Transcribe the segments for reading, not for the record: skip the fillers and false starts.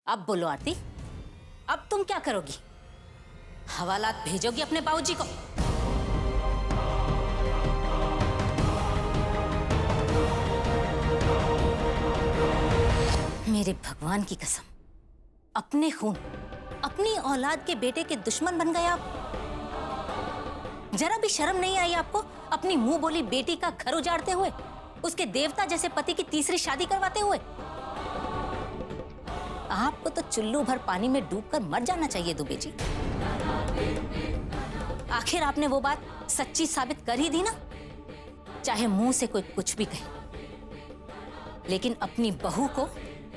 अब बोलो आरती, अब तुम क्या करोगी? हवालात भेजोगी अपने बाबूजी को? मेरे भगवान की कसम, अपने खून, अपनी औलाद के बेटे के दुश्मन बन गए आप। जरा भी शर्म नहीं आई आपको अपनी मुंह बोली बेटी का घर उजाड़ते हुए, उसके देवता जैसे पति की तीसरी शादी करवाते हुए? आपको तो चुल्लू भर पानी में डूबकर मर जाना चाहिए दुबे जी। आखिर आपने वो बात सच्ची साबित कर ही दी ना, चाहे मुंह से कोई कुछ भी कहे। लेकिन अपनी बहू को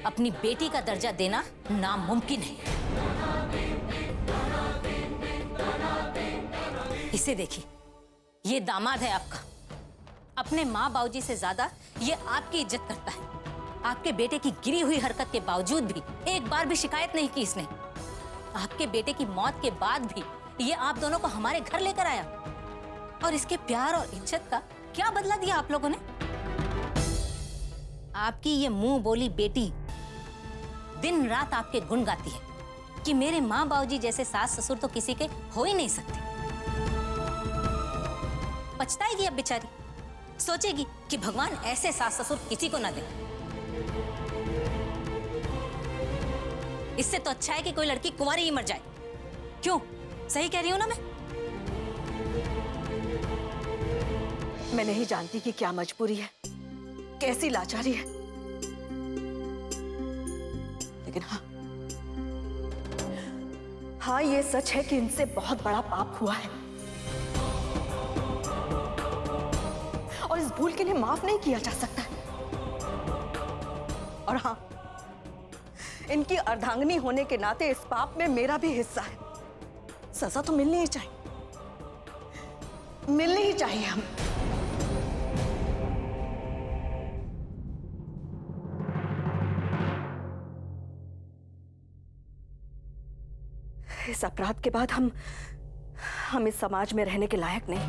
अपनी बेटी का दर्जा देना नामुमकिन है। इसे देखिए, ये दामाद है आपका। अपने माँ बाबूजी से ज्यादा ये आपकी इज्जत करता है। आपके बेटे की गिरी हुई हरकत के बावजूद भी एक बार भी शिकायत नहीं की इसने। आपके बेटे की मौत के बाद भी ये आप दोनों को हमारे घर लेकर आया, और इसके प्यार और इज्जत का क्या बदला दिया आप लोगों ने? आपकी ये मुंह बोली बेटी दिन रात आपके गुण गाती है कि मेरे माँ बाबूजी जैसे सास ससुर तो किसी के हो ही नहीं सकते। पछताएगी अब बेचारी, सोचेगी कि भगवान ऐसे सास ससुर किसी को ना दे। इससे तो अच्छा है कि कोई लड़की कुंवारी ही मर जाए। क्यों, सही कह रही हूं ना मैं नहीं जानती कि क्या मजबूरी है, कैसी लाचारी है, लेकिन हाँ, ये सच है कि इनसे बहुत बड़ा पाप हुआ है और इस भूल के लिए माफ नहीं किया जा सकता है। और हाँ, इनकी अर्धांगिनी होने के नाते इस पाप में मेरा भी हिस्सा है। सजा तो मिलनी ही चाहिए, मिलनी ही चाहिए हम। इस अपराध के बाद हम इस समाज में रहने के लायक नहीं।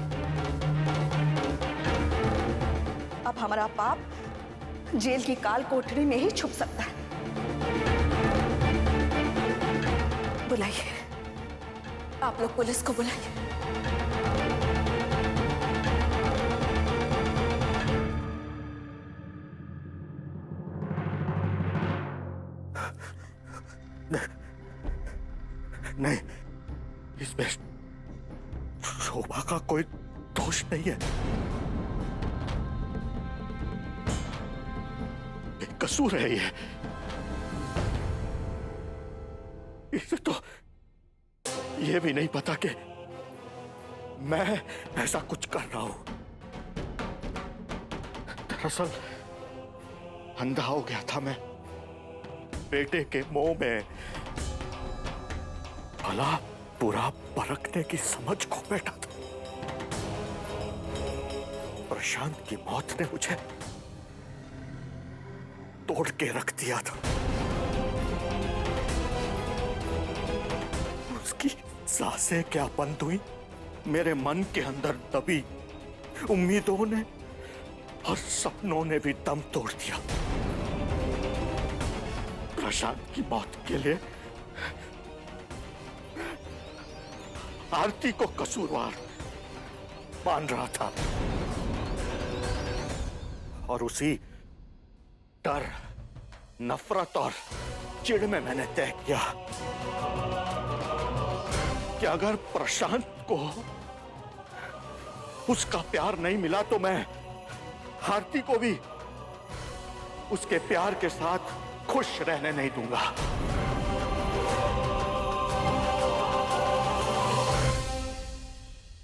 अब हमारा पाप जेल की काल कोठरी में ही छुप सकता है। बुलाइए, आप लोग पुलिस को बुलाइए। नहीं, इसमें शोभा का कोई दोष नहीं है। बेकसूर है ये। इसे तो ये भी नहीं पता कि मैं ऐसा कुछ कर रहा हूं। दरअसल अंधा हो गया था मैं बेटे के मोह में। भला बुरा परखने की समझ खो बैठा था। प्रशांत की मौत ने मुझे तोड़ के रख दिया था। उसकी सांसें क्या बंद हुई, मेरे मन के अंदर दबी उम्मीदों ने और सपनों ने भी दम तोड़ दिया। प्रशांत की मौत के लिए आरती को कसूरवार मान रहा था, और उसी डर, नफरत और चिढ़ में मैंने तय किया कि अगर प्रशांत को उसका प्यार नहीं मिला तो मैं आरती को भी उसके प्यार के साथ खुश रहने नहीं दूंगा।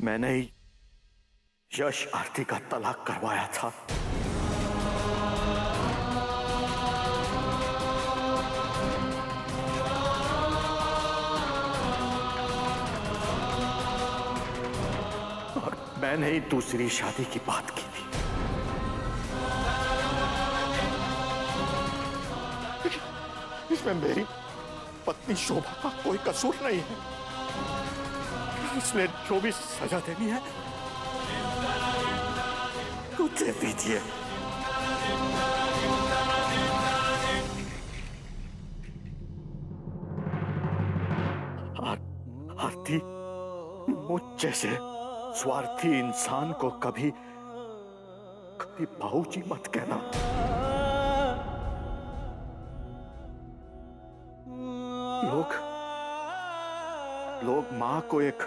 मैंने ही यश आरती का तलाक करवाया था। और मैंने ही दूसरी शादी की बात की थी। इसमें मेरी पत्नी शोभा का कोई कसूर नहीं है। इसलिए जो भी सजा देनी है तो दे दीजिए। आरती, मुझ जैसे स्वार्थी इंसान को कभी कभी बाबूजी मत कहना। लोग मां को एक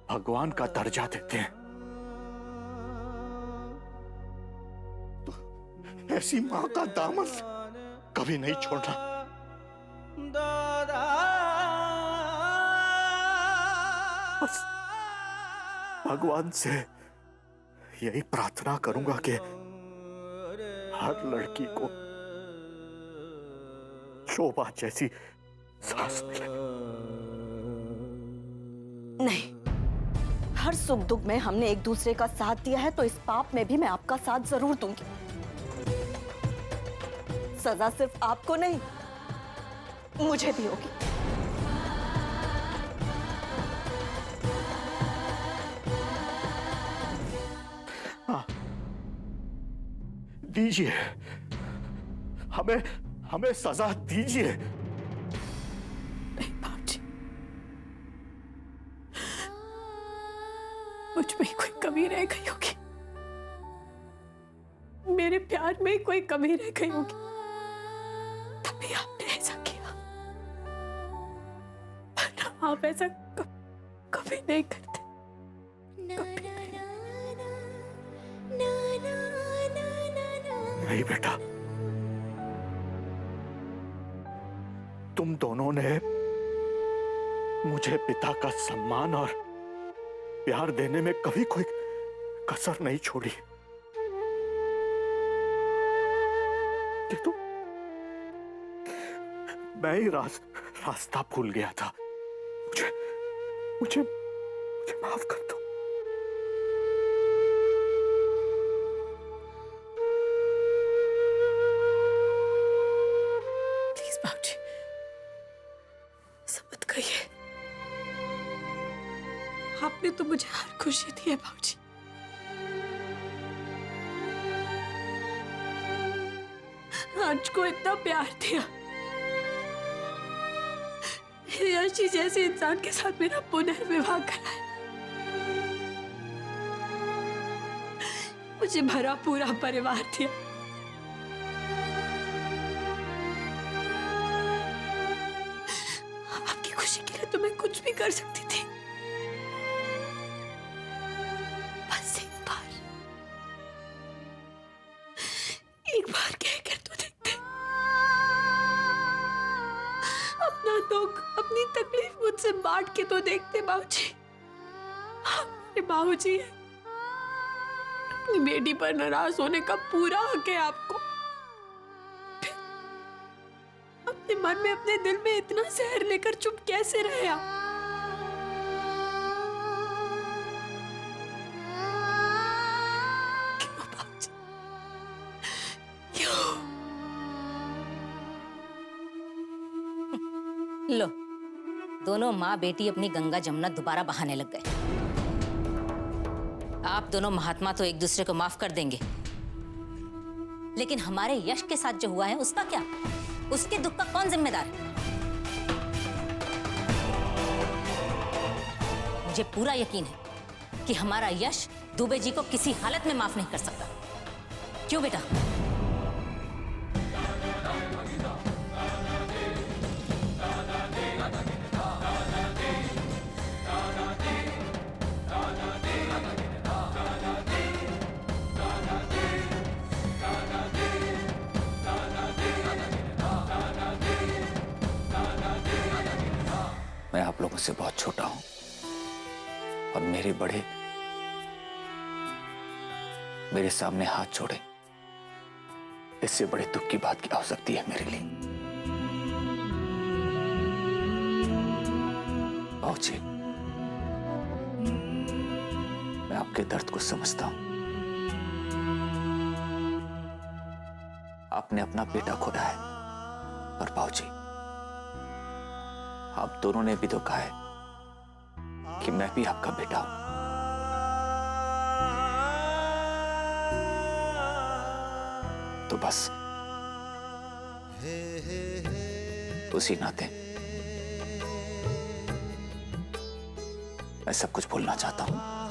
भगवान का दर्जा देते हैं, तो ऐसी मां का दामन कभी नहीं छोड़ना। बस भगवान से यही प्रार्थना करूंगा कि हर लड़की को शोभा जैसी सास मिले। नहीं, हर सुख दुख में हमने एक दूसरे का साथ दिया है, तो इस पाप में भी मैं आपका साथ जरूर दूंगी। सजा सिर्फ आपको नहीं, मुझे भी होगी। हाँ, दीजिए, हमें सजा दीजिए। नहीं बाबूजी, मुझ में कोई कमी रह गई होगी, मेरे प्यार में कोई कमी रह गई होगी, तभी आपने ऐसा किया। वरना आप ऐसा कभी नहीं करते। नहीं बेटा, तुम दोनों ने मुझे पिता का सम्मान और प्यार देने में कभी कोई कसर नहीं छोड़ी। तो मैं ही रास्ता भूल गया था। मुझे माफ कर दो। प्लीज बाबूजी, ऐसा मत कहिए। आपने तो मुझे हर खुशी दी है बाबूजी। आज को इतना प्यार दिया। यशी जैसे इंसान के साथ मेरा पुनर्विवाह कराया। मुझे भरा पूरा परिवार दिया। आपकी खुशी के लिए तो मैं कुछ भी कर सकती थी। बस एक बार कहकर तो देखते। अपना दुख, अपनी तकलीफ मुझसे बांट के तो देखते बाबूजी। आप मेरे बाबूजी हैं। अपनी बेटी पर नाराज होने का पूरा हक है आपको। फिर अपने मन में, अपने दिल में इतना जहर लेकर चुप कैसे रहे आप? क्यों बाबूजी? क्यों? लो, दोनों माँ बेटी अपनी गंगा जमुना दोबारा बहाने लग गए। आप दोनों महात्मा तो एक दूसरे को माफ कर देंगे, लेकिन हमारे यश के साथ जो हुआ है उसका क्या? उसके दुख का कौन जिम्मेदार है? मुझे पूरा यकीन है कि हमारा यश दुबे जी को किसी हालत में माफ नहीं कर सकता। क्यों बेटा? मैं आप लोगों से बहुत छोटा हूं और मेरे बड़े मेरे सामने हाथ छोड़े, इससे बड़े दुख की बात क्या हो सकती है मेरे लिए? बाबूजी, मैं आपके दर्द को समझता हूं। आपने अपना बेटा खोया है, और बाबूजी आप दोनों ने भी तो कहा है कि मैं भी आपका बेटा हूं। तो बस उसी नाते मैं सब कुछ भूलना चाहता हूं।